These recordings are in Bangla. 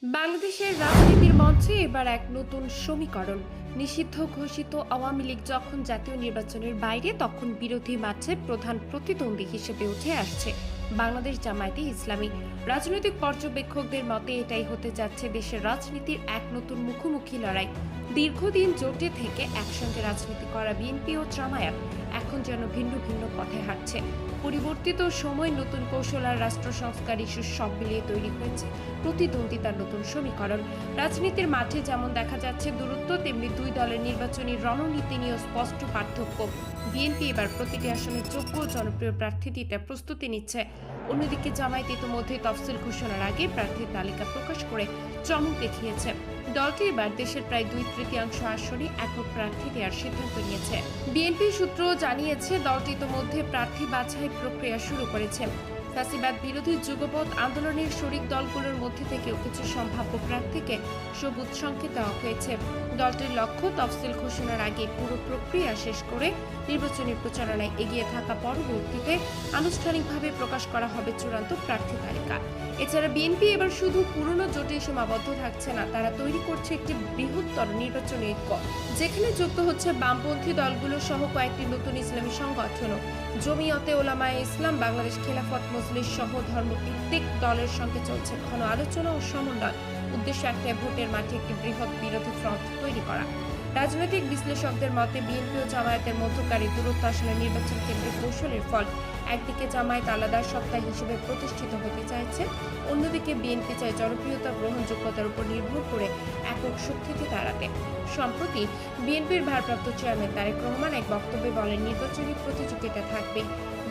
বাংলাদেশের রাজনীতির মঞ্চে এবার এক নতুন সমীকরণ। নিষিদ্ধ ঘোষিত আওয়ামী লীগ যখন জাতীয় নির্বাচনের বাইরে, তখন বিরোধী মাঠে প্রধান প্রতিদ্বন্দ্বী হিসেবে উঠে আসছে বাংলাদেশ জামায়াতে ইসলামী। রাজনৈতিক পর্যবেক্ষকদের মতে এটাই হতে যাচ্ছে দেশের রাজনীতির এক নতুন মুখোমুখি লড়াই। দীর্ঘদিন জোটে থেকে একসঙ্গে রাজনীতি করা বিএনপি ও জামায়াত এখন যেন ভিন্ন ভিন্ন পথে হাঁটছে। পরিবর্তিত সময়, নতুন কৌশল আর রাষ্ট্র সংস্কার ইস্যু সব মিলিয়ে তৈরি হয়েছে প্রতিদ্বন্দ্বিতার নতুন সমীকরণ। রাজনীতির মাঠে যেমন দেখা যাচ্ছে দূরত্ব, তেমনি দুই দলের নির্বাচনী রণনীতি নিয়েও স্পষ্ট পার্থক্য। বিএনপি এবার প্রতিটি আসনে যোগ্য জনপ্রিয় প্রার্থী দিতে প্রস্তুতি নিচ্ছে। অন্যদিকে জামায়াত ইতিমধ্যে তফসিল ঘোষণার আগে প্রার্থীর তালিকা প্রকাশ করে চমক দেখিয়েছে। দলটি এবার দেশের প্রায় 2/3 আসনে একক প্রার্থী দেওয়ার সিদ্ধান্ত নিয়েছে। বিএনপি সূত্র জানিয়েছে দলটি ইতিমধ্যে প্রার্থী বাছাই প্রক্রিয়া শুরু করেছে। ফ্যাসিবাদ বিরোধী যুগপৎ আন্দোলনের শরিক দলগুলোর মধ্যে থেকেও কিছু সম্ভাব্য প্রার্থীকে সবুজ সংকেত দেওয়া হয়েছে। দলটির লক্ষ্য তফসিল ঘোষণার আগে পুরো প্রক্রিয়া শেষ করে নির্বাচনী প্রচারণায় এগিয়ে থাকা, পরবর্তীতে আনুষ্ঠানিকভাবে প্রকাশ করা হবে চূড়ান্ত প্রার্থী তালিকা। এছাড়া বিএনপি এবার শুধু পুরনো জোটে সীমাবদ্ধ থাকছে না, তারা তৈরি করছে একটি বৃহত্তর নির্বাচনী ঐক্য, যেখানে যুক্ত হচ্ছে বামপন্থী দলগুলো সহ কয়েকটি নতুন ইসলামী সংগঠনও। জমিয়তে ওলামায়ে ইসলাম, বাংলাদেশ খেলাফত মজলিস সহ ধর্মভিত্তিক দলের সঙ্গে চলছে ঘন আলোচনা ও সমন্বয়। উদ্দেশ্য একটাই, ভোটের মাঠে একটি বৃহৎ বিরোধী ফ্রন্ট তৈরি করা। রাজনৈতিক বিশ্লেষকদের মতে বিএনপি ও জামায়াতের মধ্যকারী দূরত্ব আসলে নির্বাচন কেন্দ্রিক কৌশলের ফল। একদিকে জামায়াত আলাদা সত্তা হিসেবে প্রতিষ্ঠিত হতে চাইছে, অন্যদিকে বিএনপি চায় জনপ্রিয়তা, গ্রহণযোগ্যতার উপর নির্ভর করে একক শক্তিতে দাঁড়াতে। সম্প্রতি বিএনপির ভারপ্রাপ্ত চেয়ারম্যান তারেক রহমান এক বক্তব্যে বলেন, নির্বাচনী প্রতিযোগিতা থাকবে।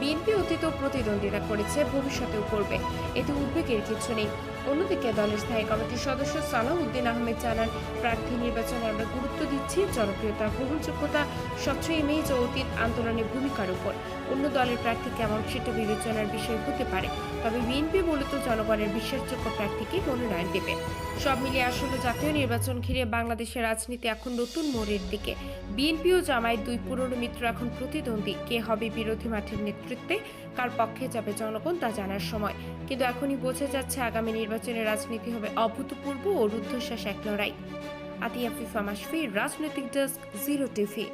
বিএনপি অতীতেও প্রতিদ্বন্দ্বিতা করেছে, ভবিষ্যতেও করবে, এতে উদ্বেগের কিছু নেই। অন্যদিকে দলের স্থায়ী কমিটির সদস্য সালাউদ্দিন আহমেদ জানান, প্রার্থী নির্বাচনে আমরা গুরুত্ব দিচ্ছি জনপ্রিয়তা, গ্রহণযোগ্যতা, স্বচ্ছ ইমেজ ও অতীত আন্দোলনের ভূমিকার উপর। অন্য দলের প্রার্থী কেমন সেটা বিবেচনার বিষয় হতে পারে, তবে বিএনপি মূলত জনগণের বিশ্বাসযোগ্য প্রার্থীকে মনোনয়ন দেবে। সব মিলিয়ে আসলে জাতীয় নির্বাচন ঘিরে বাংলাদেশের রাজনীতি এখন নতুন মোড়ের দিকে। বিএনপি ও জামায়াত দুই পুরনো মিত্র এখন প্রতিদ্বন্দ্বী। কে হবে বিরোধী মাঠের নেতৃত্বে, কার পক্ষে যাবে জনগণ, তা জানার সময়। কিন্তু এখনই বোঝা যাচ্ছে আগামী নির্বাচনের রাজনীতি হবে অভূতপূর্ব ও রুদ্ধশ্বাস এক লড়াই। আতিয়া ফিফা মাসফি, রাজনৈতিক ডেস্ক, 0 টিভি।